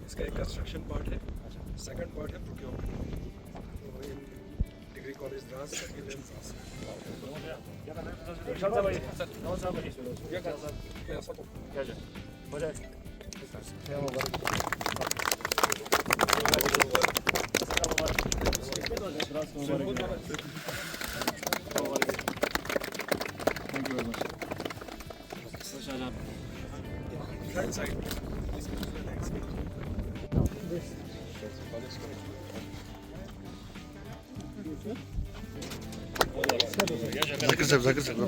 इसका एक construction part है, सेकंड पार्ट है प्रोक्योरमेंट। तो in degree college Dras front side Zakir Sahib.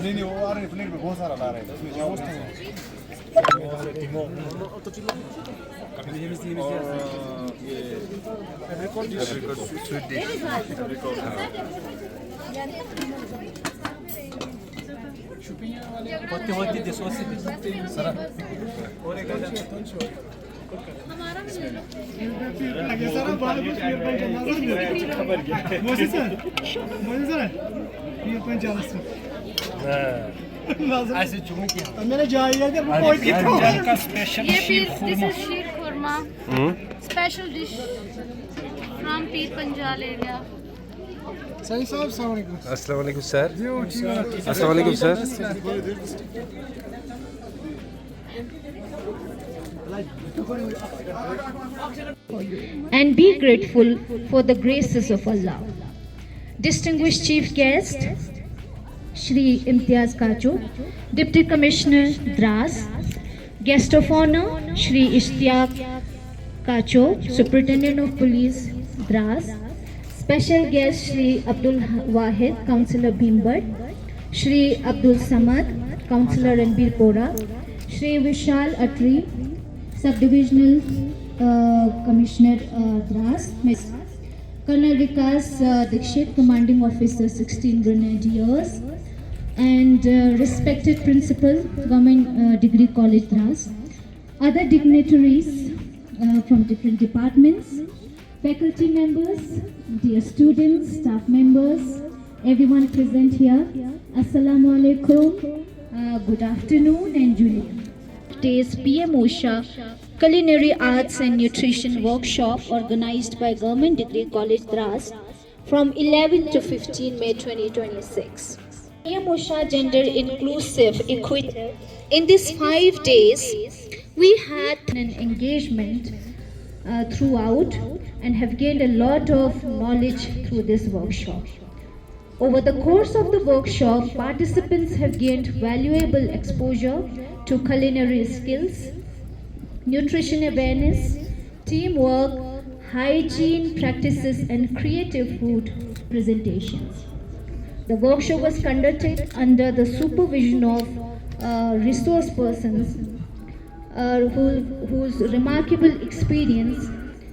नहीं वो आ रहे हैं प्लेट में बहुत सारा ला रहे हैं उसमें जाओ स्वीट मैंने का special sheer khurma special dish from Pir Panjal area. सही साहब अस्सलाम वालेकुम सर। अस्सलाम वालेकुम sir. And be grateful for the graces of Allah. Distinguished Chief Guest, Shri Imtiaz Kacho, Deputy Commissioner Dras, Guest of Honor, Shri Ishtiaq Kacho, Superintendent of Police Dras, Special Guest Shri Abdul Wahid, Councillor Bhimbad, Shri Abdul Samad, Councillor Ranbir Pora, Shri Vishal Atri, Subdivisional Commissioner Dras, Colonel Vikas Dikshit, Commanding Officer 16 Grenadiers, and respected Principal, Government Degree College Dras, other dignitaries from different departments, faculty members, dear students, staff members, everyone present here, Assalamu alaikum, good afternoon and Julia. Today's PM OSHA Culinary Arts and Nutrition Workshop organized by Government Degree College Dras from 11 to 15 May 2026. Musha Gender Inclusive Equity. In these 5 days, we had an engagement throughout and have gained a lot of knowledge through this workshop. Over the course of the workshop, participants have gained valuable exposure to culinary skills, nutrition awareness, teamwork, hygiene practices, and creative food presentations. The workshop was conducted under the supervision of resource persons whose remarkable experience,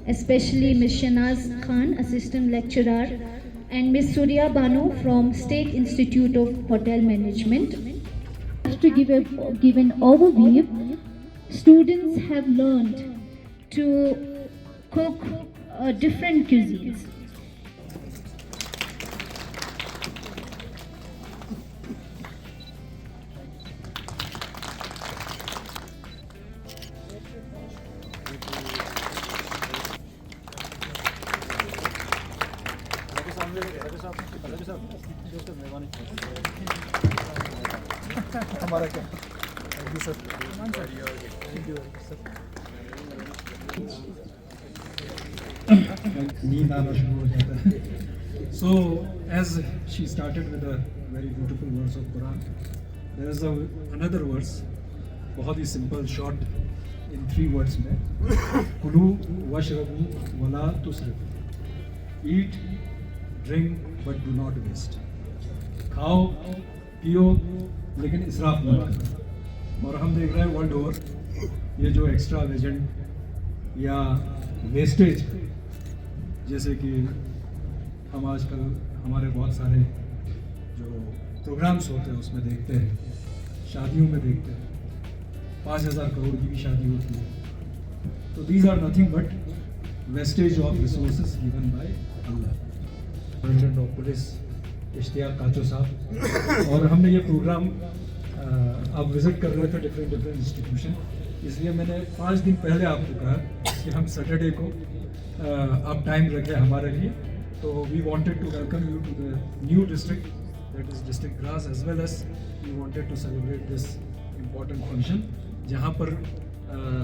especially Ms. Shanaz Khan, Assistant Lecturer, and Ms. Surya Banu from State Institute of Hotel Management. To give an overview, students have learned to cook different cuisines. हमारा क्या thank you sir नींद आना शुरू हो जाता है. So, as she started with a very beautiful verse of Quran, there is another verse, बहुत ही simple, short, in 3 words में, कुलू वशरबू वला तुसरिफू. Eat, drink, but do not waste. खाओ, पियो, लेकिन इसराफ न करो. और हम देख रहे हैं वर्ल्ड ओवर ये जो एक्स्ट्रा वेजेंट या वेस्टेज, जैसे कि हम आजकल हमारे बहुत सारे जो प्रोग्राम्स होते हैं उसमें देखते हैं, शादियों में देखते हैं, 5,000 करोड़ की भी शादी होती है. तो these are nothing but wastage of resources given by Allah. President of police Ishtiaq Kacho साहब, और हमने ये प्रोग्राम आप विज़िट कर रहे थे डिफरेंट इंस्टीट्यूशन, इसलिए मैंने 5 दिन पहले आपको कहा कि हम सैटरडे को आप टाइम रखें हमारे लिए. तो we wanted to welcome you to the new district, that is district Drass, as well as we wanted to celebrate this important function जहाँ पर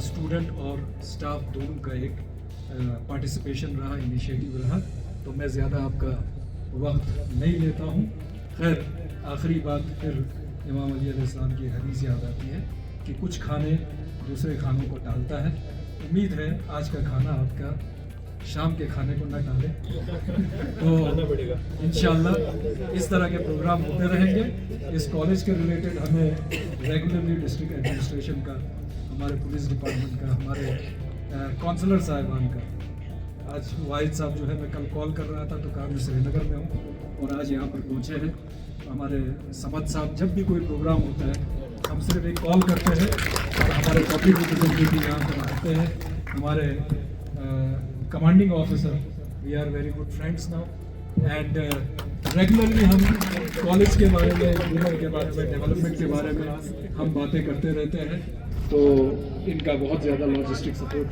स्टूडेंट और स्टाफ दोनों का एक पार्टिसिपेशन रहा, इनिशिएटिव रहा. तो मैं ज़्यादा आपका वक्त नहीं लेता हूँ. खैर, आखिरी बात फिर इमाम अली अलैहिस्सलाम की हदीस याद आती है कि कुछ खाने दूसरे खानों को टालता है. उम्मीद है आज का खाना आपका शाम के खाने को न टाले. तो इंशाल्लाह इस तरह के प्रोग्राम होते रहेंगे. इस कॉलेज के रिलेटेड हमें रेगुलरली डिस्ट्रिक्ट एडमिनिस्ट्रेशन का, हमारे पुलिस डिपार्टमेंट का, हमारे काउंसलर साहिबान का, आज वाहिद साहब जो है, मैं कल कॉल कर रहा था तो कहा मैं श्रीनगर में हूँ और आज यहाँ पर पहुँचे हैं. हमारे समद साहब, जब भी कोई प्रोग्राम होता है हम सिर्फ एक कॉल करते हैं और हमारे पब्लिक रिप्रेजेंटेटिव यहाँ पर आते हैं. हमारे commanding officer, we are very good friends now, and regularly हम कॉलेज के बारे में, ह्यूमर के बारे में, डेवलपमेंट के बारे में हम बातें करते रहते हैं. तो इनका बहुत ज़्यादा लॉजिस्टिक सपोर्ट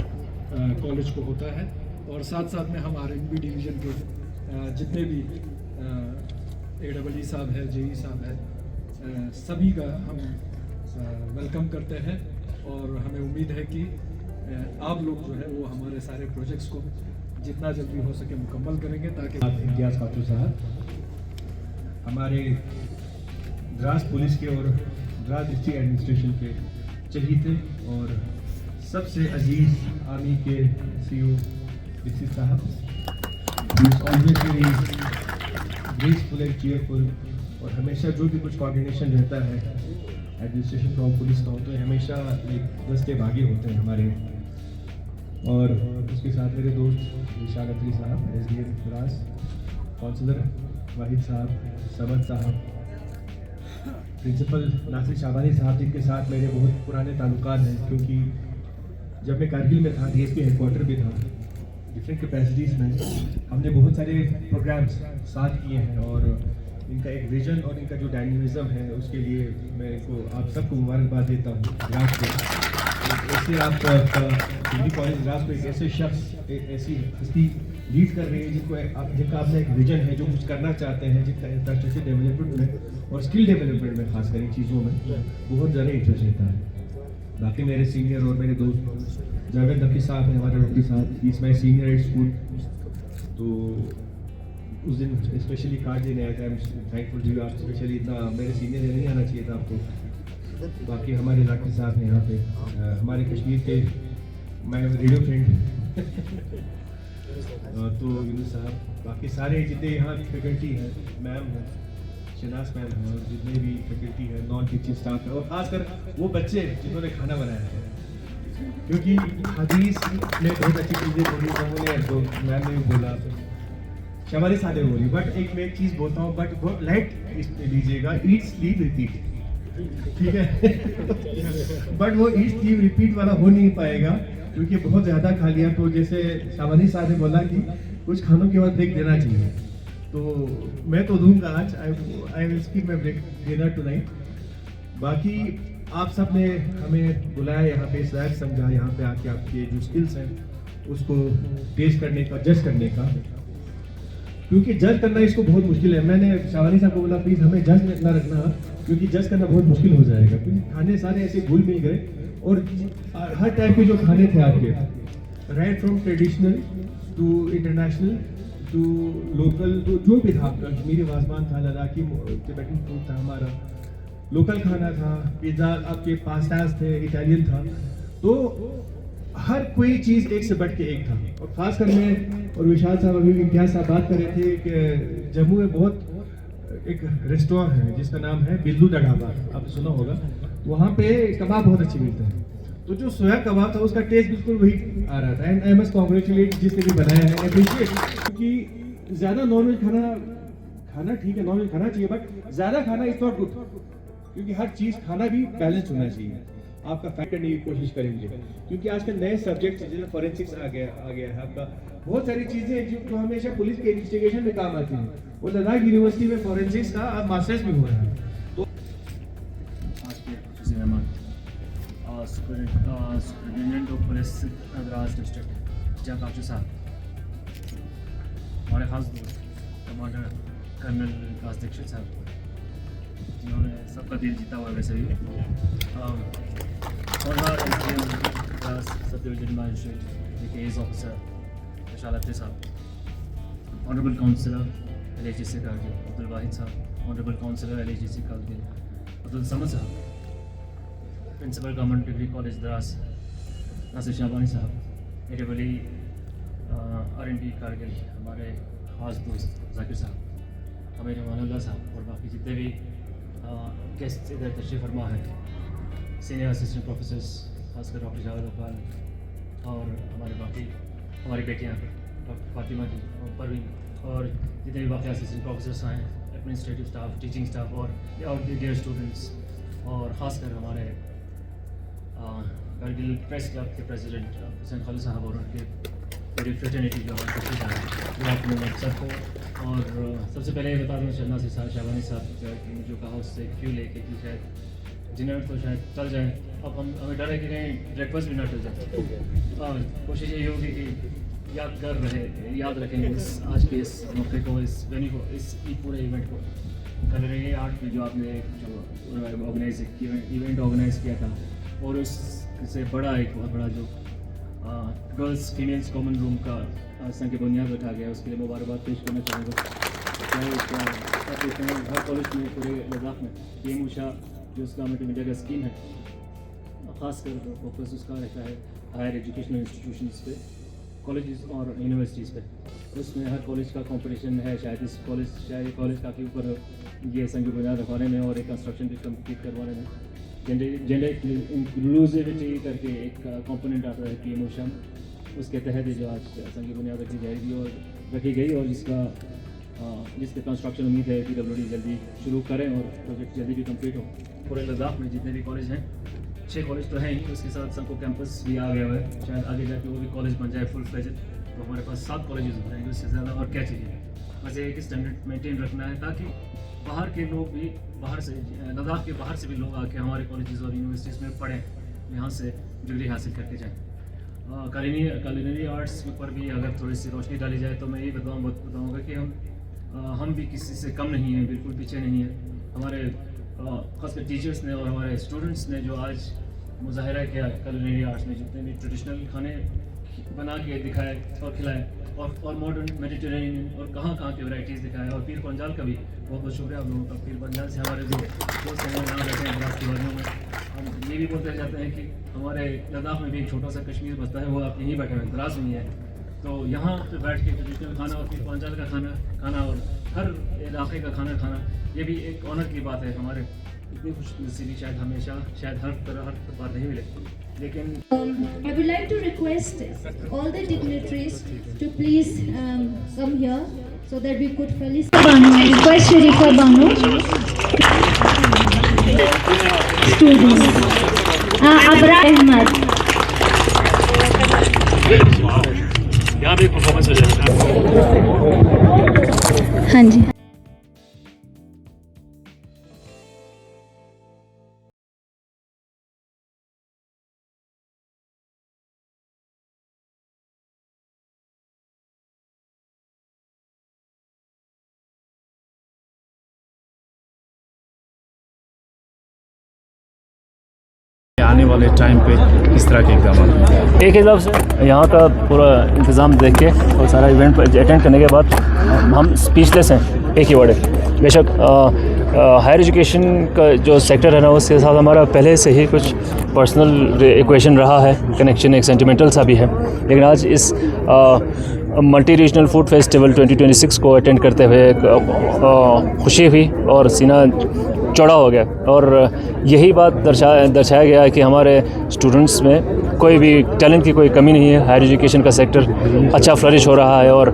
कॉलेज को होता है. और साथ साथ में हम R&B डिवीज़न के जितने भी AEE साहब है, JE साहब है, सभी का हम वेलकम करते हैं. और हमें उम्मीद है कि आप लोग जो है वो हमारे सारे प्रोजेक्ट्स को जितना जल्दी हो सके मुकम्मल करेंगे, ताकि इम्तियाज़ काचो साहब हमारे द्रास पुलिस के और द्रास डिस्ट्रिक्ट एडमिनिस्ट्रेशन के चहीते और सबसे अजीज आर्मी के CEO दीक्षित साहब, always very graceful and cheerful, और हमेशा जो भी कुछ कोऑर्डिनेशन रहता है एडमिनिस्ट्रेशन का और पुलिस का होता है, हमेशा एक दस्ते भागी होते हैं हमारे. और उसके साथ मेरे दोस्त निशान अत्री साहब, SDM द्रास, काउंसलर वाहिद साहब, समद साहब, प्रिंसिपल नासिर शाबानी साहब, जिनके साथ मेरे बहुत पुराने ताल्लुकात हैं, क्योंकि जब मैं कारगिल में था DSP हेडक्वार्टर भी था, डिफरेंट कैपेसिटीज़ में हमने बहुत सारे प्रोग्राम्स साथ किए हैं. और इनका एक विजन और इनका जो डायनेमिज्म है उसके लिए मैं इनको आप सबको मुबारकबाद देता हूँ. द्रास को ऐसे आप डिग्री कॉलेज द्रास को एक ऐसे शख्स, एक ऐसी हस्ती लीड कर रही है, जिनका अपना एक विजन है, जो कुछ करना चाहते हैं, जिनका इंफ्रास्ट्रक्चर डेवलपमेंट में और स्किल डेवलपमेंट में खासकर इन चीज़ों में बहुत ज़्यादा इंटरेस्ट रहता है। बाकी मेरे सीनियर और मेरे दोस्त जावेद नकी साहब हैं, हमारे डॉक्टर साहब, is my senior at school, तो उस दिन स्पेशली कार्ड देने आया था। आई एम थैंकफुल जी, आप स्पेशली इतना मेरे सीनियर नहीं आना चाहिए था आपको। बाकी हमारे राकेश साहब हैं यहाँ पे, हमारे कश्मीर के मैं रेडियो फ्रेंड तो यूनुस साहब, बाकी सारे जितने यहाँ फैकल्टी हैं, मैम हैं, शनाज मैम हैं, और जितने भी फैकल्टी है, नॉन टीचिंग स्टाफ है, और खासकर वो बच्चे जिन्होंने खाना बनाया है, क्योंकि हदीस ने बहुत अच्छी चीज़ें बोली, उन्होंने तो मैम ने भी बोला, शमाली सादे बोली, बट एक मैं एक चीज़ बोलता हूँ, बट वो लाइट लीजिएगा, ईट स्लीप रिपीट, ठीक है बट वो ईट स्लीप रिपीट वाला हो नहीं पाएगा, क्योंकि बहुत ज़्यादा खा लिया तो जैसे शाबानी साहब ने बोला कि कुछ खानों के बाद ब्रेक देना चाहिए, तो मैं तो दूंगा आज, I will skip my break dinner tonight. बाकी आप सब ने हमें बुलाया यहाँ पे, स्वैग समझा यहाँ पे आके आपके जो स्किल्स हैं उसको टेस्ट करने का, जज करने का, क्योंकि जज करना इसको बहुत मुश्किल है। मैंने शाबानी साहब को बोला प्लीज़ हमें जज ना रखना, क्योंकि जज करना बहुत मुश्किल हो जाएगा, क्योंकि खाने सारे ऐसे घुल मिल गए, और हर टाइप के जो खाने थे आपके, right from traditional to international to local, तो जो भी था आपका, कश्मीरी वाजवान था, लद्दाखी टिबेटन फूड था, हमारा लोकल खाना था, पिज़्ज़ा, आपके पास्ताज थे, इटालियन था, तो हर कोई चीज़ एक से बढ़ के एक था। और ख़ासकर मैं और विशाल साहब अभी इम्तियाज़ साहब बात कर रहे थे कि जम्मू में बहुत एक रेस्टोरेंट है जिसका नाम है बिल्लू दा ढाबा, आपने सुना होगा, वहाँ पे कबाब बहुत अच्छे मिलते हैं, तो जो सोया कबाब था उसका टेस्ट बिल्कुल वही आ रहा था। एंड आई मस्ट कॉन्ग्रेचुलेट जिसने भी बनाया है, अप्रिशिएट, क्योंकि ज़्यादा नॉनवेज खाना ठीक है, नॉनवेज खाना चाहिए, बट ज़्यादा खाना इज नॉट गुड, क्योंकि हर चीज़ खाना भी बैलेंस होना चाहिए। आपका फैक्ट करने की कोशिश करेंगे, क्योंकि आजकल नए सब्जेक्ट जैसे फॉरेंसिक्स आ गया है आपका, बहुत सारी चीज़ें जो हमेशा पुलिस के इन्वेस्टिगेशन में काम आती हैं, और लद्दाख यूनिवर्सिटी में फॉरेंसिक्स का अब मास्टर्स भी हो रहा है। तो superintendent of police Dras district जहाँ काफी साहब, हमारे खास दोस्त कमांडर कर्नल काश दीक्षित साहब, जिन्होंने सबका दिल जीता हुआ वैसे भी, सब डिवीजन मजिस्ट्रेट के एज ऑफिसर विशाल अत्ते साहब, honourable councillor LHC Kargil Abdul Wahid साहब, honourable councillor LHC Kargil Abdul Samad साहब, principal government degree college Dras Nasir Shabani साहब, AWE R&D कारगिल हमारे खास दोस्त जाकिर साहब, हमें रमानुल्लाह साहब, और बाकी जितने भी गेस्ट इधर तशरीफ़ फरमा है, सीनियर असिस्टेंट प्रोफेसर्स खासकर डॉक्टर जावेद अकबाल, और हमारी बेटियाँ डॉक्टर फातिमा जी और परवीन, और जितने भी बाकी असिस्टेंट प्रोफेसर्स हैं, एडमिनिस्ट्रेटिव स्टाफ, टीचिंग स्टाफ, और डियर स्टूडेंट्स, और ख़ासकर हमारे कारगिल प्रेस क्लब के प्रेसिडेंट हुसैन खालिद साहब और उनके पूरी फ्रेटर्निटी जो हमारे तशरीफ़ आए सबको। और सबसे पहले ये बता दूँ शहनाज शाबानी साहब कि जो कहा उससे क्यों लेके कि शायद डिनर तो शायद चल जाए, अब हमें डर है कि नहीं ब्रेकफास्ट भी ना टल जाए, और कोशिश ये होगी कि याद रखेंगे आज के इस मौके को, इस वेन्यू को, इस पूरे इवेंट को। कल रही 8 में जो आपने जो इवेंट ऑर्गेनाइज किया था, और उससे बड़ा एक बहुत बड़ा जो गर्ल्स फीमेल्स कॉमन रूम का संख्या बुनियाद रखा गया, उसके लिए मुबारकबाद पेश करना चाहूँगा। हर कॉलेज में पूरे लद्दाख में PM ऊषा जो उस गवर्नमेंट मीडिया का स्कीम है, ख़ासकर फोकस उसका रहता है हायर एजुकेशनल इंस्टीट्यूशंस पे, कॉलेजेस और यूनिवर्सिटीज़ पे। उसमें हर कॉलेज का कंपटीशन है, शायद ये कॉलेज काफ़ी ऊपर ये संग बुनियाद रखवाने में और एक कंस्ट्रक्शन भी कंप्लीट करवाने में। जेंडर इंक्लूसिविटी करके एक कंपोनेंट आता है PM ऊषा, उसके तहत जो आज संग बुनियाद रखी जाएगी और रखी गई, और जिसके कंस्ट्रक्शन उम्मीद है PWD जल्दी शुरू करें और प्रोजेक्ट जल्दी भी कंप्लीट हो। पूरे लद्दाख में जितने भी कॉलेज हैं, 6 कॉलेज तो हैं ही, उसके साथ सबको कैंपस भी आ गया हुआ है, शायद आगे जाके वो भी कॉलेज बन जाए फुल फ्लेजेड, तो हमारे पास 7 कॉलेजेस हो जाएंगे, उससे ज़्यादा और क्या चाहिए। बस एक स्टैंडर्ड मेंटेन रखना है ताकि बाहर के लोग भी, बाहर से लद्दाख के बाहर से भी लोग आके हमारे कॉलेजेस और यूनिवर्सिटीज़ में पढ़ें, यहाँ से डिग्री हासिल करके जाएँ। culinary आर्ट्स के ऊपर भी अगर थोड़ी सी रोशनी डाली जाए तो मैं ये बताऊँगा कि हम भी किसी से कम नहीं हैं, बिल्कुल पीछे नहीं हैं। हमारे खासकर टीचर्स ने और हमारे स्टूडेंट्स ने जो आज मुजाहिरा किया culinary आर्ट्स में, जितने भी ट्रेडिशनल खाने बना के दिखाए और खिलाए और मॉडर्न मेडिटेरेनियन और कहाँ की वैरायटीज़ दिखाए। और पीर पंजाल का भी बहुत बहुत शुक्रिया आप लोगों का। पीर पंजाल से हमारे जो दोस्त हैं यहाँ रहते हैं द्रास की वादियों में, हम ये भी बोलते जाते हैं कि हमारे लद्दाख में भी एक छोटा सा कश्मीर बसता है, वो आप यहीं बैठे हुए द्रास में ही है। तो यहाँ पे बैठ के ट्रेडिशनल खाना और पीर पंजाल का खाना और हर इलाके का खाना ये भी एक ऑनर की बात है। हमारे इतनी खुशनसीबी शायद हर बार नहीं मिले, लेकिन I would like to request all the dignitaries to please come here so that we could felicitate. I request Sharifa Banu. Students. Abra Ahmad. यहाँ भी परफॉर्मेंस हो जाएगा। हाँ जी। आने वाले टाइम पे किस तरह के इक़दाम? एक हिसाब से यहाँ का पूरा इंतज़ाम देख के और सारा इवेंट अटेंड करने के बाद हम स्पीचलेस हैं। एक ही वर्ड है, बेशक हायर एजुकेशन का जो सेक्टर है ना, उसके साथ हमारा पहले से ही कुछ पर्सनल इक्वेशन रहा है, कनेक्शन एक सेंटिमेंटल सा भी है। लेकिन आज इस मल्टी रीजनल फूड फेस्टिवल 2026 को अटेंड करते हुए खुशी हुई और सीना चौड़ा हो गया। और यही बात दर्शाया गया है कि हमारे स्टूडेंट्स में कोई भी टैलेंट की कोई कमी नहीं है। हायर एजुकेशन का सेक्टर अच्छा फ्लरिश हो रहा है और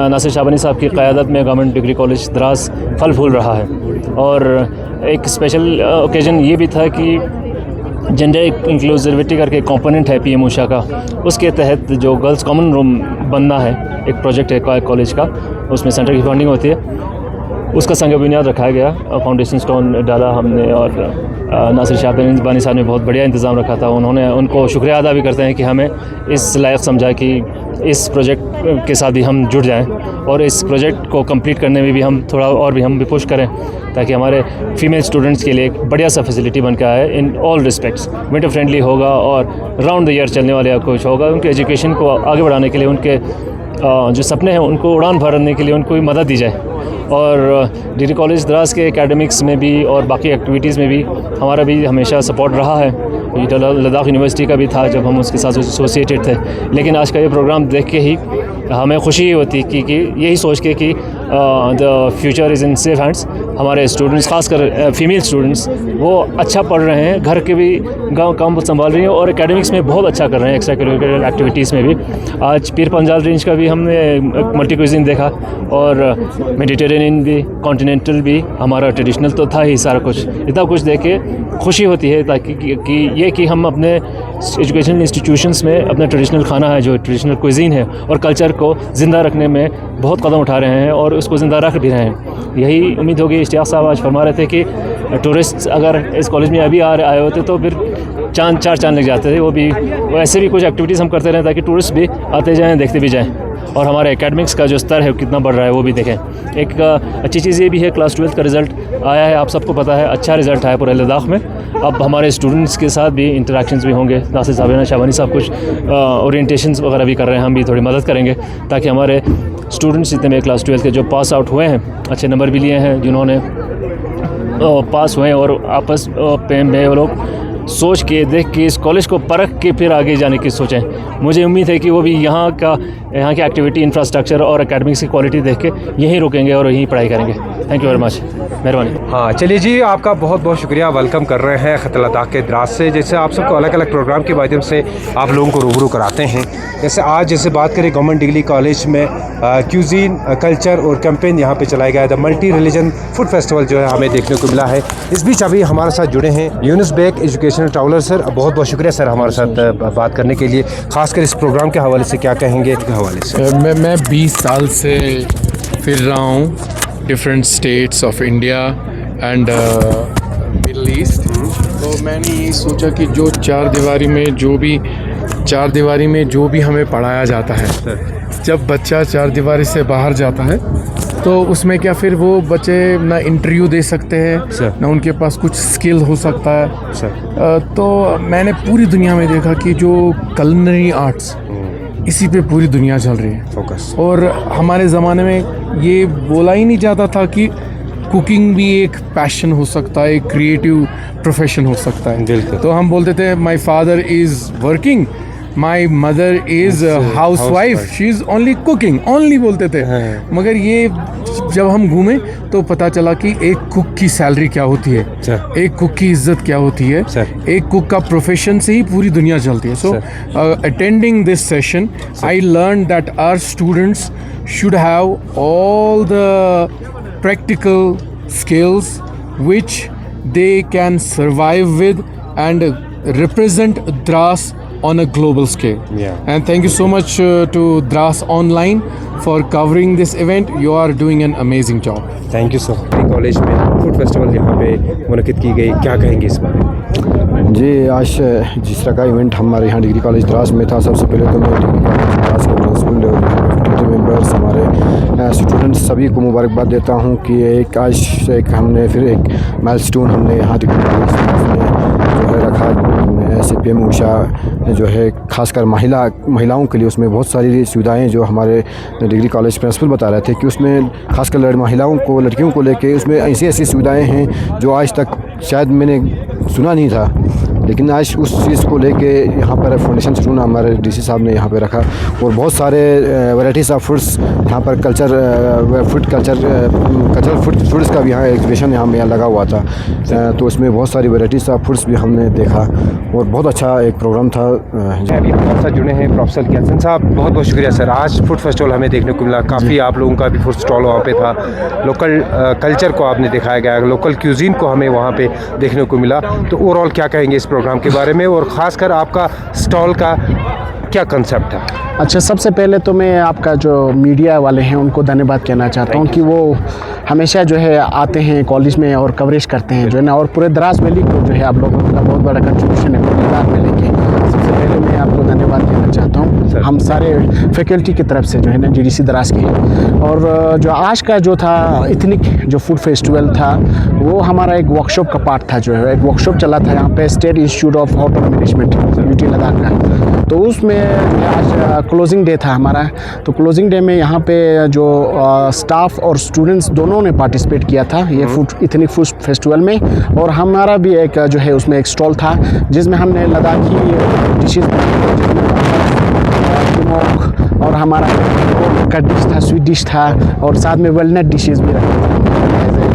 नासिर शाबानी साहब की क़यादत में गवर्नमेंट डिग्री कॉलेज द्रास फल फूल रहा है। और एक स्पेशल ओकेजन ये भी था कि जेंडर इंक्लूसिविटी करके कंपोनेंट है पीएम ऊषा का, उसके तहत जो गर्ल्स कॉमन रूम बनना है, एक प्रोजेक्ट है कॉलेज का, उसमें सेंटर की फंडिंग होती है, उसका संग बुनियाद रखा गया, फाउंडेशन स्टोन डाला हमने। और नासिर शाबानी साहब ने बहुत बढ़िया इंतज़ाम रखा था। उनको शुक्रिया अदा भी करते हैं कि हमें इस लायक समझा कि इस प्रोजेक्ट के साथ भी हम जुड़ जाएं और इस प्रोजेक्ट को कंप्लीट करने में भी हम थोड़ा और भी हम भी पुश करें, ताकि हमारे फीमेल स्टूडेंट्स के लिए एक बढ़िया सा फैसिलिटी बन के आए in all respects. Winter friendly होगा और राउंड द ईयर चलने वाले कुछ होगा। उनके एजुकेशन को आगे बढ़ाने के लिए, उनके जो सपने हैं उनको उड़ान भरने के लिए उनको भी मदद दी जाए। और डिग्री कॉलेज द्रास के एकेडमिक्स में भी और बाकी एक्टिविटीज़ में भी हमारा भी हमेशा सपोर्ट रहा है। लद्दाख यूनिवर्सिटी का भी था जब हम उसके साथ एसोसिएटेड थे। लेकिन आज का ये प्रोग्राम देख के ही हमें खुशी होती कि यही सोच के कि the future is in safe hands. हमारे स्टूडेंट्स, खासकर फीमेल स्टूडेंट्स, वो अच्छा पढ़ रहे हैं, घर के भी गाँव काम संभाल रही हैं और एकेडमिक्स में बहुत अच्छा कर रहे हैं, एक्स्ट्रा करिकुलर एक्टिविटीज़ में भी। आज पीर पंजाल रेंज का भी हमने मल्टी क्विज़िन देखा और मेडिटेरेनियन भी, कॉन्टिनेंटल भी, हमारा ट्रेडिशनल तो था ही सारा कुछ। इतना कुछ देख के खुशी होती है, ताकि कि हम अपने एजुकेशनल इंस्टीट्यूशंस में अपना ट्रेडिशनल खाना है, जो ट्रेडिशनल क्विज़ीन है और कल्चर को ज़िंदा रखने में बहुत कदम उठा रहे हैं और उसको ज़िंदा रख भी रहे हैं। यही उम्मीद होगी। इश्तियाक साहब आज फरमा रहे थे कि टूरिस्ट अगर इस कॉलेज में अभी आए होते तो फिर चार चांद लग जाते थे। वो भी वैसे भी कुछ एक्टिविटीज़ हम करते रहें ताकि टूरिस्ट भी आते जाएँ, देखते भी जाएँ और हमारे एकेडमिक्स का जो स्तर है कितना बढ़ रहा है वो भी देखें। एक अच्छी चीज़ ये भी है, क्लास 12 का रिज़ल्ट आया है, आप सबको पता है, अच्छा रिज़ल्ट आया पूरे लद्दाख में। अब हमारे स्टूडेंट्स के साथ भी इंटरेक्शंस भी होंगे। नासिर शाबानी साहब कुछ ओरिएंटेशंस वगैरह भी कर रहे हैं, हम भी थोड़ी मदद करेंगे ताकि हमारे स्टूडेंट्स जितने में क्लास 12 के जो पास आउट हुए हैं, अच्छे नंबर भी लिए हैं, जिन्होंने पास हुए हैं और आपस में वो लोग सोच के, देख के, इस कॉलेज को परख के फिर आगे जाने की सोचें। मुझे उम्मीद है कि वो भी यहाँ की एक्टिविटी, इंफ्रास्ट्रक्चर और एकेडमिक्स की क्वालिटी देख के यहीं रुकेंगे और यहीं पढ़ाई करेंगे। थैंक यू वेरी मच, मेहरबानी। हाँ चलिए जी, आपका बहुत बहुत शुक्रिया। वेलकम कर रहे हैं ख़त लद्दाख के द्रास से। जैसे आप सबको अलग अलग प्रोग्राम के माध्यम से आप लोगों को रूबरू कराते हैं। जैसे आज जैसे बात करें गवर्नमेंट डिग्री कॉलेज में क्यूजीन, कल्चर और कैंपेन यहाँ पे चलाया गया है। The multi religion food festival जो है हमें देखने को मिला है। इस बीच अभी हमारे साथ जुड़े हैं Yunus Baig educational traveller sir. बहुत बहुत शुक्रिया सर हमारे साथ बात करने के लिए। खासकर इस प्रोग्राम के हवाले से क्या कहेंगे? के हवाले से मैं 20 साल से फिर रहा हूँ different states of India and middle east. तो मैंने ये सोचा कि जो चार दीवारी में जो भी चार दीवारी में जो भी हमें पढ़ाया जाता है, जब बच्चा चार दीवारी से बाहर जाता है तो उसमें क्या फिर वो बच्चे ना इंटरव्यू दे सकते हैं, ना उनके पास कुछ स्किल हो सकता है। तो मैंने पूरी दुनिया में देखा कि जो culinary आर्ट्स, इसी पे पूरी दुनिया चल रही है फोकस। और हमारे ज़माने में ये बोला ही नहीं जाता था कि कुकिंग भी एक पैशन हो सकता है, एक क्रिएटिव प्रोफेशन हो सकता है। तो हम बोलते थे my father is working, my mother is house wife, she is only cooking, only बोलते थे। मगर ये जब हम घूमे तो पता चला कि एक कुक की सैलरी क्या होती है, एक कुक की इज्जत क्या होती है, एक कुक का प्रोफेशन से ही पूरी दुनिया चलती है। So attending this session I learn that our students should have all the practical skills which they can survive with and represent Dras on a global scale. And thank you so much to Dras Online for covering this event. You are doing an amazing job. Thank you sir. College में food festival यहाँ पे मुनक़िद की गई, क्या कहेंगे इस बारे में? जी, आज जिस तरह का इवेंट हमारे यहाँ डिग्री कॉलेज द्रास में था, सबसे पहले तो मैं डिग्री कॉलेज द्रास के प्रिंसिपल और फैकल्टी मेंबर्स, हमारे स्टूडेंट्स सभी को मुबारकबाद देता हूँ कि एक आज एक हमने फिर एक माइलस्टोन हमने यहाँ डिग्री कॉलेज में जो है रखा। SPM उषा जो है खासकर महिलाओं के लिए उसमें बहुत सारी सुविधाएं जो हमारे डिग्री कॉलेज प्रिंसिपल बता रहे थे कि उसमें खासकर लड़कियों को लेके उसमें ऐसी सुविधाएं हैं जो आज तक शायद मैंने सुना नहीं था, लेकिन आज उस चीज़ को लेके यहाँ पर फाउंडेशन स्टूडेंट हमारे DC साहब ने यहाँ पे रखा। और बहुत सारे वैराइटीज़ ऑफ फूड्स यहाँ पर कल्चरल फूड्स का भी यहाँ एग्जीबिशन यहाँ लगा हुआ था, तो उसमें बहुत सारी वैराइटीज़ ऑफ फूड्स भी हमने देखा और बहुत अच्छा एक प्रोग्राम था। अभी हमारे साथ जुड़े हैं प्रोफेसर ज्ञानचंद साहब, बहुत बहुत शुक्रिया सर। आज फूड फेस्टिवल हमें देखने को मिला, काफ़ी आप लोगों का भी फूड स्टॉल वहाँ पे था, लोकल कल्चर को आपने दिखाया गया, लोकल क्यूजीन को हमें वहाँ पे देखने को मिला। तो ओवरऑल क्या कहेंगे इस प्रोग्राम के बारे में और ख़ासकर आपका स्टॉल का क्या कंसेप्ट है? अच्छा, सबसे पहले तो मैं आपका जो मीडिया वाले हैं उनको धन्यवाद कहना चाहता हूं कि वो हमेशा जो है आते हैं कॉलेज में और कवरेज करते हैं जो है ना, और पूरे द्रास वैली को जो है आप लोगों का बहुत बड़ा कंट्रीब्यूशन है पूरे लद्दाख में लेके। सबसे पहले मैं आपको धन्यवाद कहना चाहता हूँ हम सारे फैकल्टी की तरफ से जो है ना GDC द्रास के। और जो आज का जो था इथनिक जो फूड फेस्टिवल था वो हमारा एक वर्कशॉप का पार्ट था, जो है एक वर्कशॉप चला था यहाँ पे state institute of hotel management UT Ladakh का। तो उसमें आज क्लोजिंग डे था हमारा, तो क्लोजिंग डे में यहाँ पे जो स्टाफ और स्टूडेंट्स दोनों ने पार्टिसिपेट किया था ये इथनिक फूड फेस्टिवल में। और हमारा भी एक जो है उसमें एक स्टॉल था जिसमें हमने लद्दाखी डिशेज और हमारा का डिश था, स्वीट डिश था, और साथ में वेलनट डिशेज भी रखे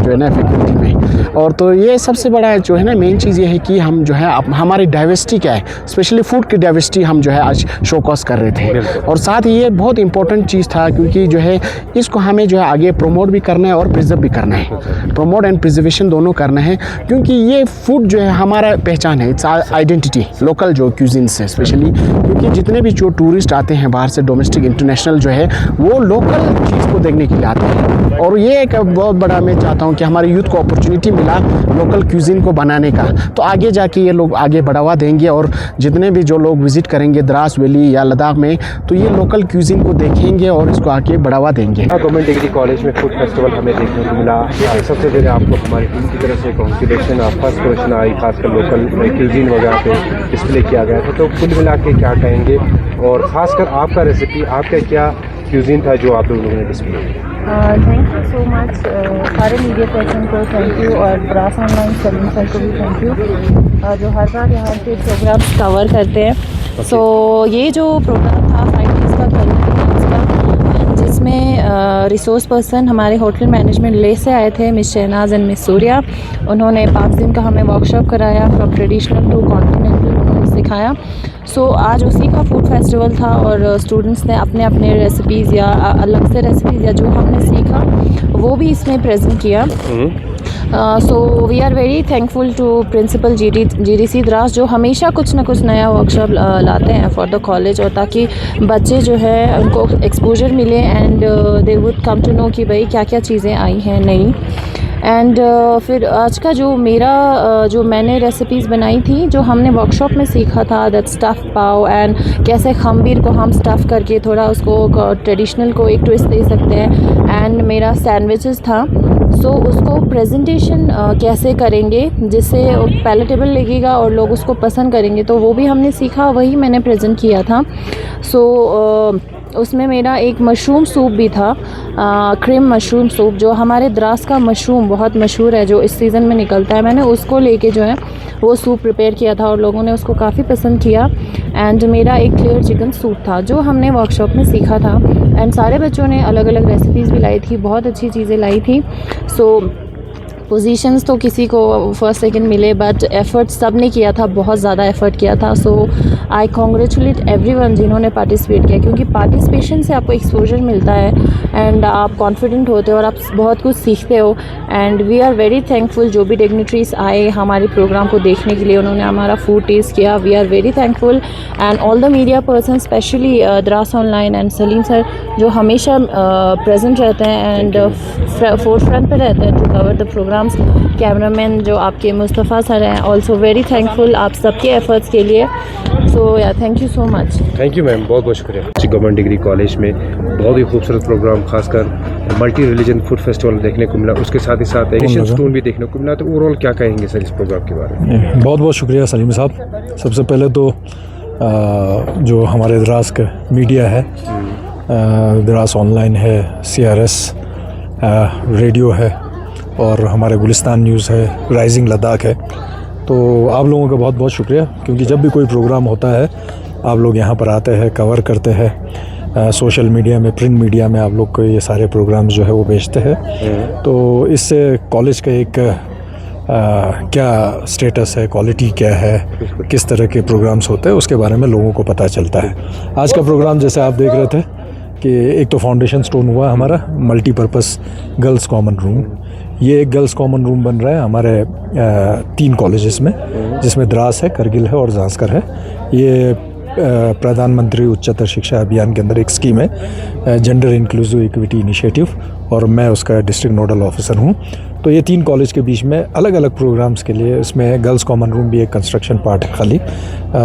जो है ना फैकल्टी में। और तो ये सबसे बड़ा जो है ना मेन चीज़ ये है कि हम जो है हमारी डाइवर्सिटी क्या है, स्पेशली फूड की डाइवर्सिटी हम जो है आज शोकॉस कर रहे थे। और साथ ही ये बहुत इंपॉर्टेंट चीज़ था क्योंकि जो है इसको हमें जो है आगे प्रमोट भी करना है और प्रिजर्व भी करना है, प्रमोट एंड प्रिजर्वेशन दोनों करना है, क्योंकि ये फूड जो है हमारा पहचान है, इट्स आइडेंटिटी लोकल जो क्यूजिन से स्पेशली, क्योंकि जितने भी जो टूरिस्ट आते हैं बाहर से डोमेस्टिक इंटरनेशनल जो है वो लोकल चीज़ को देखने के लिए आते हैं। और ये एक बहुत बड़ा मैं चाहता हूँ कि हमारे यूथ को अपॉर्चुनिटी मिला लोकल क्यूजिन को बनाने का, तो आगे जाके ये लोग आगे बढ़ावा देंगे और जितने भी जो लोग विजिट करेंगे द्रास वैली या लद्दाख में तो ये लोकल क्यूजिन को देखेंगे और इसको आगे बढ़ावा देंगे। गवर्नमेंट डिग्री कॉलेज में फूड फेस्टिवल हमें देखने को मिला। सबसे पहले आपको हमारी टीम की तरफ से कॉन्ग्रेचुलेशन, फर्स्ट पोजीशन आई, खासकर लोकल क्यूजिन वगैरह पे डिस्प्ले किया गया था। तो कुल मिला के क्या कहेंगे और ख़ासकर आपका रेसिपी, आपका क्या क्यूजिन था जो आप लोगों ने डिस्प्ले किया? थैंक यू सो मच सारे मीडिया पर्सन को थैंक यू और द्रास ऑनलाइन सलीम सर को भी थैंक यू जो हर बार यहाँ के प्रोग्राम्स कवर करते हैं। सो ये जो प्रोग्राम था 5 डेज़ का था जिसमें रिसोर्स पर्सन हमारे होटल मैनेजमेंट ले से आए थे miss Shahnaz and miss Surya. उन्होंने 5 दिन का हमें वर्कशॉप कराया, फ्रॉम ट्रेडिशनल टू कॉन्टिनेंटल उन्होंने सिखाया। सो आज उसी का फूड फेस्टिवल था और स्टूडेंट्स ने अपने अपने रेसिपीज़ या अलग से रेसिपीज़ या जो हमने सीखा वो भी इसमें प्रेजेंट किया। So we are very thankful to principal GDC Dras जो हमेशा कुछ ना कुछ नया वर्कशॉप लाते हैं फॉर द कॉलेज, और ताकि बच्चे जो है उनको एक्सपोजर मिले and they would come to know कि भाई क्या क्या चीज़ें आई हैं नई। एंड फिर आज का जो जो मैंने रेसिपीज़ बनाई थी, जो हमने वर्कशॉप में सीखा था, दैट स्टफ़ पाव एंड कैसे खमीर को हम स्टफ़ करके थोड़ा उसको ट्रेडिशनल को एक ट्विस्ट दे सकते हैं, एंड मेरा सैंडविचेस था। सो उसको प्रेजेंटेशन कैसे करेंगे जिससे पैलेटेबल लगेगा और लोग उसको पसंद करेंगे, तो वो भी हमने सीखा, वही मैंने प्रेजेंट किया था। सो उसमें मेरा एक मशरूम सूप भी था, क्रीम मशरूम सूप, जो हमारे द्रास का मशरूम बहुत मशहूर है, जो इस सीज़न में निकलता है। मैंने उसको लेके जो है वो सूप प्रिपेयर किया था और लोगों ने उसको काफ़ी पसंद किया। एंड मेरा एक क्लियर चिकन सूप था जो हमने वर्कशॉप में सीखा था। एंड सारे बच्चों ने अलग अलग रेसिपीज़ भी लाई थी, बहुत अच्छी चीज़ें लाई थी। सो पोजीशंस तो किसी को फर्स्ट सेकंड मिले, बट एफ़र्ट सब ने किया था, बहुत ज़्यादा एफ़र्ट किया था। सो आई कॉन्ग्रेचुलेट एवरीवन जिन्होंने पार्टिसिपेट किया, क्योंकि पार्टिसिपेशन से आपको एक्सपोजर मिलता है एंड आप कॉन्फिडेंट होते हो और आप बहुत कुछ सीखते हो। And we are very thankful, जो भी डिग्निटरीज आए हमारे प्रोग्राम को देखने के लिए, उन्होंने हमारा फूड टेस्ट किया। We are very thankful and all the media person, specially Dras online and Salim sir, जो हमेशा प्रेजेंट रहते हैं एंड फोर्थ फ्रंट पर रहते हैं to cover the programme. Cameraman जो आपके मुस्तफ़ा सर हैं, ऑल्सो वेरी थैंकफुल आप सबके एफर्ट्स के लिए। So yeah thank you so much. Thank you ma'am, बहुत बहुत शुक्रिया। गवर्नमेंट डिग्री कॉलेज में बहुत ही खूबसूरत प्रोग्राम, खासकर मल्टी रिलीजन फूड फेस्टिवल देखने को मिला, उसके साथ ही साथ एशियन स्टोन भी देखने को मिला। तो ओवरऑल क्या कहेंगे सर इस प्रोग्राम के बारे में? बहुत बहुत शुक्रिया सलीम साहब। सबसे पहले तो जो हमारे द्रास का मीडिया है, द्रास ऑनलाइन है, CRS रेडियो है और हमारे गुलिस्तान न्यूज़ है, राइजिंग लद्दाख है, तो आप लोगों का बहुत बहुत शुक्रिया, क्योंकि जब भी कोई प्रोग्राम होता है आप लोग यहाँ पर आते हैं, कवर करते हैं। सोशल मीडिया में, प्रिंट मीडिया में आप लोग को ये सारे प्रोग्राम्स जो है वो भेजते हैं। तो इससे कॉलेज का एक क्या स्टेटस है, क्वालिटी क्या है, किस तरह के प्रोग्राम्स होते हैं, उसके बारे में लोगों को पता चलता है। आज का प्रोग्राम जैसे आप देख रहे थे कि एक तो फाउंडेशन स्टोन हुआ हमारा, मल्टीपर्पज़ गर्ल्स कॉमन रूम। ये एक गर्ल्स कॉमन रूम बन रहा है हमारे 3 कॉलेजेस में, जिसमें द्रास है, करगिल है और ज़ांस्कर है। ये प्रधानमंत्री उच्चतर शिक्षा अभियान के अंदर एक स्कीम है, जेंडर इंक्लूसिव इक्विटी इनिशिएटिव, और मैं उसका डिस्ट्रिक्ट नोडल ऑफिसर हूँ। तो ये 3 कॉलेज के बीच में अलग अलग प्रोग्राम्स के लिए, इसमें गर्ल्स कॉमन रूम भी एक कंस्ट्रक्शन पार्ट है खाली,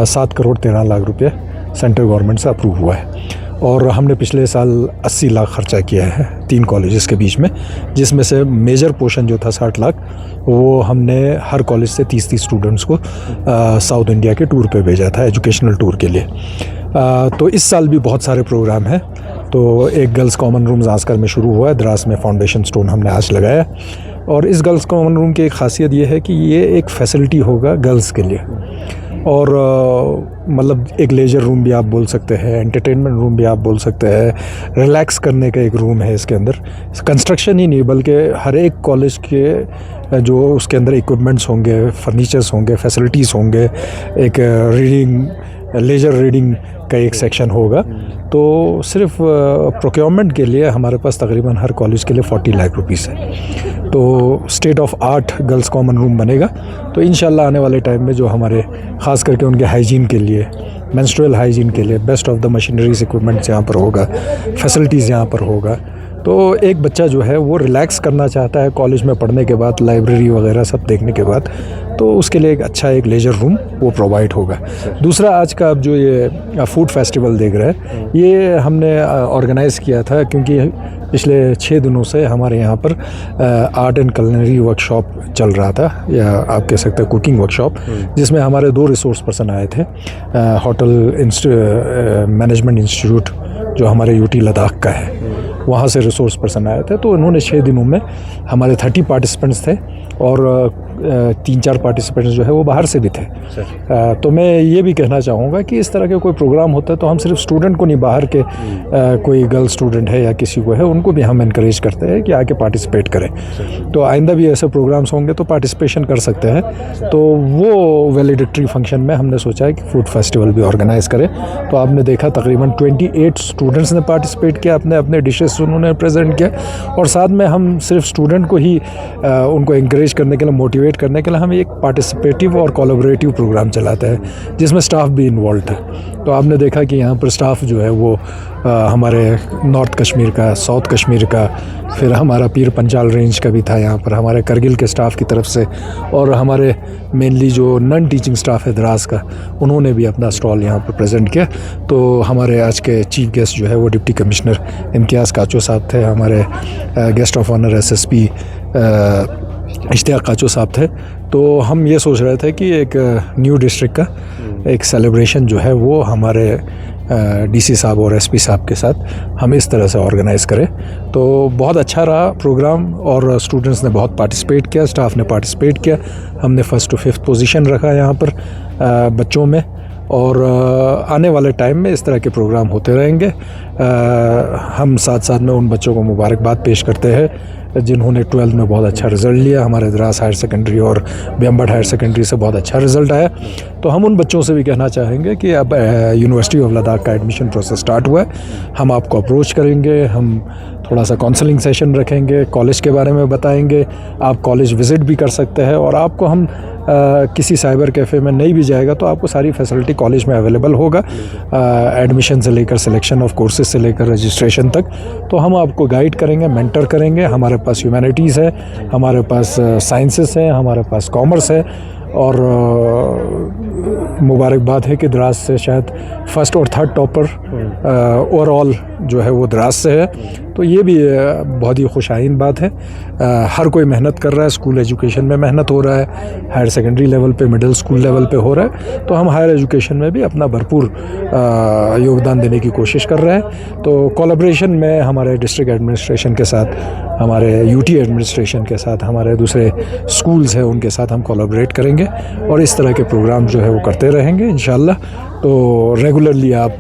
7 करोड़ 13 लाख रुपये सेंट्रल गवर्नमेंट से अप्रूव हुआ है। और हमने पिछले साल 80 लाख खर्चा किया है 3 कॉलेजेस के बीच में, जिसमें से मेजर पोर्शन जो था 60 लाख, वो हमने हर कॉलेज से 30-30 स्टूडेंट्स को साउथ इंडिया के टूर पे भेजा था, एजुकेशनल टूर के लिए। तो इस साल भी बहुत सारे प्रोग्राम हैं। तो एक गर्ल्स कॉमन रूम ज़ांस्कर में शुरू हुआ है, द्रास में फाउंडेशन स्टोन हमने आज लगाया। और इस गर्ल्स कॉमन रूम की एक ख़ासियत ये है कि ये एक फैसिलिटी होगा गर्ल्स के लिए, और मतलब एक लेजर रूम भी आप बोल सकते हैं, एंटरटेनमेंट रूम भी आप बोल सकते हैं, रिलैक्स करने का एक रूम है इसके अंदर। कंस्ट्रक्शन ही नहीं, बल्कि हर एक कॉलेज के जो उसके अंदर इक्विपमेंट्स होंगे, फर्नीचर्स होंगे, फैसिलिटीज़ होंगे, एक रीडिंग, लेजर रीडिंग का एक सेक्शन होगा। तो सिर्फ प्रोक्योरमेंट के लिए हमारे पास तकरीबन हर कॉलेज के लिए 40 लाख रुपीस है। तो state of art girls common room बनेगा। तो इंशाल्लाह आने वाले टाइम में जो हमारे ख़ास करके उनके हाइजीन के लिए, मेंस्ट्रुअल हाइजीन के लिए best of the machineries equipments यहाँ पर होगा, फैसिलिटीज़ यहाँ पर होगा। तो एक बच्चा जो है वो रिलैक्स करना चाहता है कॉलेज में पढ़ने के बाद, लाइब्रेरी वगैरह सब देखने के बाद, तो उसके लिए एक अच्छा एक लेजर रूम वो प्रोवाइड होगा। दूसरा, आज का अब जो ये फूड फेस्टिवल देख रहे हैं, ये हमने ऑर्गेनाइज़ किया था क्योंकि पिछले 6 दिनों से हमारे यहाँ पर आर्ट एंड कलनरी वर्कशॉप चल रहा था, या आप कह सकते हैं कुकिंग वर्कशॉप, जिसमें हमारे 2 रिसोर्स पर्सन आए थे। होटल मैनेजमेंट इंस्टीट्यूट जो हमारे यूटी लद्दाख का है, वहाँ से रिसोर्स पर्सन आए थे। तो उन्होंने 6 दिनों में हमारे 30 पार्टिसिपेंट्स थे और 3-4 पार्टिसिपेंट्स जो है वो बाहर से भी थे। तो मैं ये भी कहना चाहूँगा कि इस तरह के कोई प्रोग्राम होता है तो हम सिर्फ स्टूडेंट को नहीं, बाहर के कोई गर्ल स्टूडेंट है या किसी को है, उनको भी हम इनकरेज करते हैं कि आके पार्टिसिपेट करें। तो आइंदा भी ऐसे प्रोग्राम्स होंगे तो पार्टिसिपेशन कर सकते हैं। तो वो वैलिडिटरी फंक्शन में हमने सोचा है कि फूड फेस्टिवल भी ऑर्गेनाइज़ करें। तो आपने देखा तकरीबन 28 स्टूडेंट्स ने पार्टिसिपेट किया, अपने अपने डिशेस उन्होंने प्रेजेंट किया, और साथ में हम सिर्फ स्टूडेंट को ही उनको इंकरेज करने के लिए, मोटिवेट करने के लिए हम एक पार्टिसिपेटिव और कोलैबोरेटिव प्रोग्राम चलाते हैं जिसमें स्टाफ भी इन्वॉल्व है। तो आपने देखा कि यहाँ पर स्टाफ जो है वो हमारे नॉर्थ कश्मीर का, साउथ कश्मीर का, फिर हमारा पीर पंजाल रेंज का भी था यहाँ पर, हमारे करगिल के स्टाफ की तरफ से, और हमारे मेनली जो नॉन टीचिंग स्टाफ है द्रास का, उन्होंने भी अपना स्टॉल यहाँ पर प्रेजेंट किया। तो हमारे आज के चीफ गेस्ट जो है वो डिप्टी कमिश्नर इम्तियाज़ काचो साहब थे, हमारे guest of honour SSP Ishtiaq Kacho sahab थे। तो हम ये सोच रहे थे कि एक न्यू डिस्ट्रिक्ट का एक सेलिब्रेशन जो है वो हमारे DC साहब और SP साहब के साथ हम इस तरह से ऑर्गेनाइज़ करें। तो बहुत अच्छा रहा प्रोग्राम और स्टूडेंट्स ने बहुत पार्टिसिपेट किया, स्टाफ ने पार्टिसिपेट किया। हमने 1st to 5th पोजीशन रखा यहाँ पर बच्चों में, और आने वाले टाइम में इस तरह के प्रोग्राम होते रहेंगे। हम साथ साथ में उन बच्चों को मुबारकबाद पेश करते हैं जिन्होंने 12th में बहुत अच्छा रिज़ल्ट लिया। हमारे द्रास हायर सेकेंडरी और बेम्बट हायर सेकेंडरी से बहुत अच्छा रिज़ल्ट आया। तो हम उन बच्चों से भी कहना चाहेंगे कि अब यूनिवर्सिटी ऑफ लद्दाख का एडमिशन प्रोसेस स्टार्ट हुआ है, हम आपको अप्रोच करेंगे, हम थोड़ा सा काउंसलिंग सेशन रखेंगे, कॉलेज के बारे में बताएंगे, आप कॉलेज विज़िट भी कर सकते हैं, और आपको हम किसी साइबर कैफ़े में नहीं भी जाएगा तो आपको सारी फैसिलिटी कॉलेज में अवेलेबल होगा, एडमिशन से लेकर सिलेक्शन ऑफ कोर्सेज से लेकर रजिस्ट्रेशन तक। तो हम आपको गाइड करेंगे, मेंटर करेंगे। हमारे पास ह्यूमैनिटीज़ है, हमारे पास साइंसेस है, हमारे पास कॉमर्स है, और मुबारकबाद है कि द्रास से शायद 1st और 3rd टॉपर ओवरऑल जो है वो द्रास से है। तो ये भी बहुत ही खुशाइन बात है। हर कोई मेहनत कर रहा है, स्कूल एजुकेशन में मेहनत हो रहा है, हायर सेकेंडरी लेवल पे, मिडिल स्कूल लेवल पे हो रहा है। तो हम हायर एजुकेशन में भी अपना भरपूर योगदान देने की कोशिश कर रहे हैं। तो कोलैबोरेशन में हमारे डिस्ट्रिक्ट एडमिनिस्ट्रेशन के साथ, हमारे UT एडमिनिस्ट्रेशन के साथ, हमारे दूसरे स्कूल्स हैं उनके साथ हम कोलैबोरेट करेंगे, और इस तरह के प्रोग्राम जो है वो करते रहेंगे इंशाल्लाह। तो रेगुलरली आप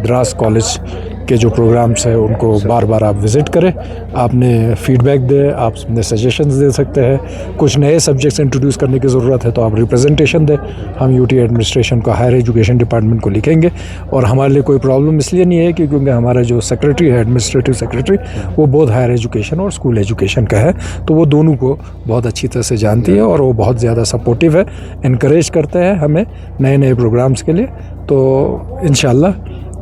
द्रास कॉलेज के जो प्रोग्राम्स हैं उनको बार बार आप विज़िट करें, आपने फ़ीडबैक दें, आप अपने सजेशंस दे सकते हैं। कुछ नए सब्जेक्ट्स इंट्रोड्यूस करने की ज़रूरत है तो आप रिप्रेजेंटेशन दें, हम UT एडमिनिस्ट्रेशन को, हायर एजुकेशन डिपार्टमेंट को लिखेंगे। और हमारे लिए कोई प्रॉब्लम इसलिए नहीं है क्योंकि हमारा जो सेक्रेटरी है, एडमिनिस्ट्रेटिव सेक्रेटरी, वो बोथ हायर एजुकेशन और स्कूल एजुकेशन का है, तो वो दोनों को बहुत अच्छी तरह से जानती है, और वो बहुत ज़्यादा सपोर्टिव है, इनकरेज करते हैं हमें नए नए प्रोग्राम्स के लिए। तो इंशाल्लाह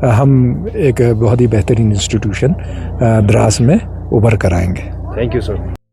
हम एक बहुत ही बेहतरीन इंस्टीट्यूशन द्रास में उभर कर आएंगे। Thank you sir.